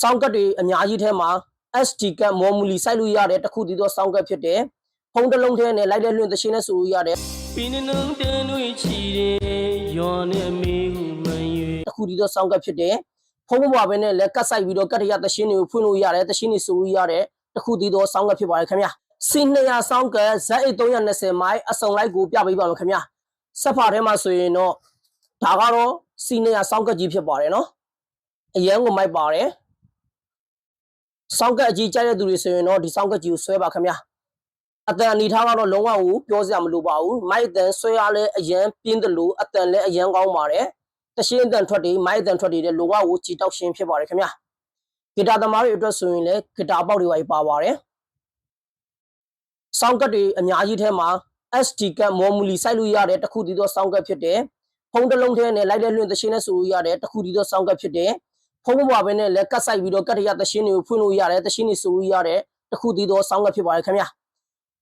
စောင်းကတ်တွေအများကြီးထဲမှာ SD ကတ်မော်မူလီစိုက်လို့ရတဲ့တစ်ခုတည်းသောစောင်းကတ်ဖြစ်တယ်ဖုန်းတစ်လုံးထဲနဲ့လိုက်တဲ့လွှင့်သရှင်းနဲ့ဆိုလို့ရတယ်ပြီးနေလုံးတဲနွေချီတယ်ရော်နဲ့မေးဟုမှန်၍တစ်ခုတည်းသောစောင်းကတ်ဖြစ်တယ်ဖုန်းမပွားပဲနဲ့လက်ကတ်ဆိုင်ပြီးတော့ကတ်တရသရှင်းတွေကိုဖွင့်လို့ရတယ်သရှင်းတွေဆိုလို့ရတယ်တစ်ခုတည်းသောစောင်းကတ်ဖြစ်ပါတယ်ခင်ဗျာC200စောင်းကတ် Z8320 မိုင်အစုံလိုက်ကိုပြပေးပါမယ်ခင်ဗျာဆက်ဖာထဲမှာဆိုရင်တော့ဒါကတော့ C200စောင်းကတ်ကြီးဖြစ်ပါတယ်နော်အရန်ကိုမိုက်ပါတယ်စောင်းကတ်အကြီးကြိုက်တဲ့သူတွေဆိုရင်တော့ဒီစောင်းကတ်ကြီးကိုဆွဲပါခင်ဗျာအတန်အနေထားကတော့လုံးဝကိုပြောစရာမလိုပါဘူးမိုက်အတန်ဆွဲရလဲအရန်ပြင်းတယ်လို့အတန်လည်းအရန်ကောင်းပါတယ်တရှင်းအတန်ထွက်တွေမိုက်အတန်ထွက်တွေလည်းလုံးဝကိုကြည်တောက်ရှင်းဖြစ်ပါတယ်ခင်ဗျာဂီတာသမားတွေအတွက်ဆိုရင်လည်းဂီတာပေါက်တွေပါပါတယ်စောင်းကတ်တွေအများကြီးထဲမှာ SD ကတ်မော်မူလီစိုက်လို့ရတဲ့တစ်ခုတည်းသောစောင်းကတ်ဖြစ်တယ်ဖုန်းတစ်လုံးထဲနဲ့လိုက်တဲ့လွှင့်သရှင်းနဲ့ဆိုလို့ရတဲ့တစ်ခုတည်းသောစောင်းကတ်ဖြစ်တယ်ဖုန်းမပွားပဲနဲ့လက်ကတ်ဆိုင်ပြီးတော့ကတ်တရသရှင်းတွေကိုဖွင့်လို့ရတယ်သရှင်းတွေဆိုလို့ရတဲ့တစ်ခုတည်းသောစောင်းကတ်ဖြစ်ပါတယ်ခင်ဗျာ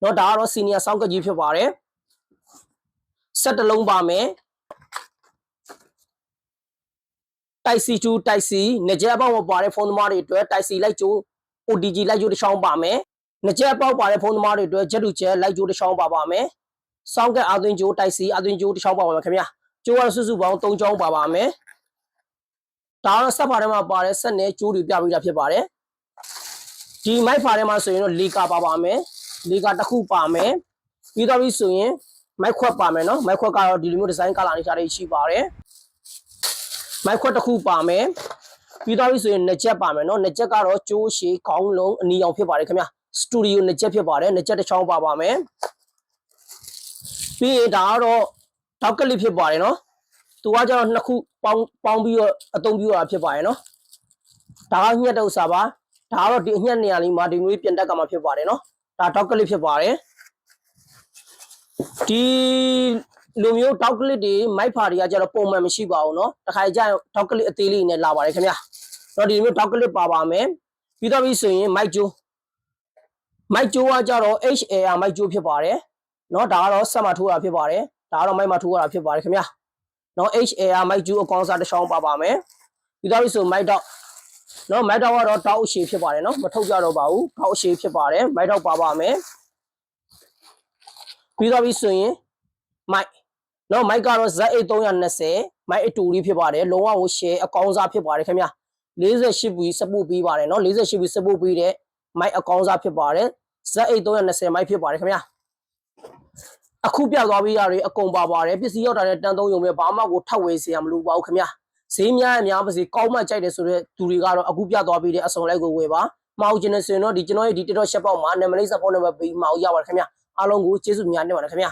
တော့ဒါကတော့ senior စောင်းကတ်ကြီးဖြစ်ပါတယ်ဆက်တစ်လုံးပါမယ် Type C to Type C နှစ်ချက်အပေါက်ပါတဲ့ဖုန်းသမားတွေအတွက် Type C လိုက်ကျိုး OTG လိုက်ကျိုးတစ်ချောင်းပါမယ်နှစ်ချက်အပေါက်ပါတဲ့ဖုန်းသမားတွေအတွက် Jet to Jet လိုက်ကျိုးတစ်ချောင်းပါမယ်စောင်းကတ်အသွင်ကျိုး Type C အသွင်ကျိုးတစ်ချောင်းပါမယ်ခင်ဗျာကျိုးရစုစုပေါင်း3ချောင်းပါမယ်ဒါကတော့ဆက်ဖာထဲမှာပါတဲ့ဆက်နဲ့ကျိုးတွေပြပေးတာဖြစ်ပါတယ်ဒီမိုက်ဖာထဲမှာဆိုရင်တော့လီကာပါမယ်လီကာတစ်ခုပါမယ်ပြီးတော့ပြီဆိုရင်မိုက်ခွက်ပါမယ်နော်မိုက်ခွက်ကတော့ဒီလိုမျိုးဒီဇိုင်းကလာနေတာတွေရှိပါတယ်မိုက်ခွက်တစ်ခုပါမယ်ပြီးတော့ပြီဆိုရင်နှစ်ချက်ပါမယ်နော်နှစ်ချက်ကတော့ကျိုးရှည်ခေါင်းလုံးအနီအောင်ဖြစ်ပါတယ်ခင်ဗျာစတူဒီယိုနှစ်ချက်ဖြစ်ပါတယ်နှစ်ချက်တစ်ချောင်းပါမယ်ပြီးရင်ဒါကတော့တောက်ကလစ်ဖြစ်ပါတယ်နော်သူကကျတော့နှစ်ခုပေါင်းပြီးတော့အသုံးပြုရတာဖြစ်ပါတယ်နော်ဒါကညှက်တဲ့ဥစ္စာပါဒါကတော့ဒီအညှက်နေရာလေးမှာဒီမျိုးပြန်တက်ကမှာဖြစ်ပါတယ်နော်ဒါတောက်ကလစ်ဖြစ်ပါတယ်ဒီလိုမျိုးတောက်ကလစ်တွေမိုက်ဖာတွေကကျတော့ပုံမှန်မရှိပါဘူးเนาะတခါကျရင်တောက်ကလစ်အသေးလေးနဲ့လာပါတယ်ခင်ဗျာတော့ဒီမျိုးတောက်ကလစ်ပါမယ်ပြီးတော့ပြီဆိုရင်မိုက်ကျိုးကကျတော့ HAR မိုက်ကျိုးဖြစ်ပါတယ်เนาะဒါကတော့ဆက်မှထိုးတာဖြစ်ပါတယ်ဒါကတော့မိုက်မှထိုးရတာဖြစ်ပါတယ်ခင်ဗျာเนาะ HAR မိုက်ကျိုးအကောင်စားတစ်ချောင်းပါမယ်ပြီးတော့ပြီဆိုမိုက်တော့เนาะမိုက်တော့ကတော့တောက်အရှည်ဖြစ်ပါတယ်เนาะမထုတ်ကြတော့ပါဘူးတောက်အရှည်ဖြစ်ပါတယ်မိုက်တော့ပါမယ်ပြီးတော့ပြီဆိုရင်မိုက်နော်မိုက်ကတော့ Z8320 မိုက်အတူလေးဖြစ်ပါတယ်လုံးဝကိုရှယ်အကောင်းစားဖြစ်ပါတယ်ခင်ဗျာ48ဘီစပို့ပေးပါတယ်နော်48ဘီစပို့ပေးတဲ့မိုက်အကောင်းစားဖြစ်ပါတယ် Z8320 မိုက်ဖြစ်ပါတယ်ခင်ဗျာအခုပြသွားပြီးတာတွေအကုန်ပါပါတယ်ပစ္စည်းရောက်တာနဲ့တန်သုံးရုံပဲဘာမှကိုထပ်ဝေးစရာမလိုပါဘူးခင်ဗျာဈေးများပါစေကောင်းမှကြိုက်တယ်ဆိုတဲ့သူတွေကတော့အခုပြသွားပြီးတဲ့အစုံလိုက်ကိုဝယ်ပါမဟုတ်ခြင်းနဲ့ဆိုရင်တော့ဒီကျွန်တော်ရဲ့ဒီ TikTok shop ပေါက်မှာနာမည်လေးစဖုန်းနံပါတ်ပေးမအောင်ရပါတယ်ခင်ဗျာအားလုံးကိုကျေးဇူးများတင်ပါတယ်ခင်ဗျာ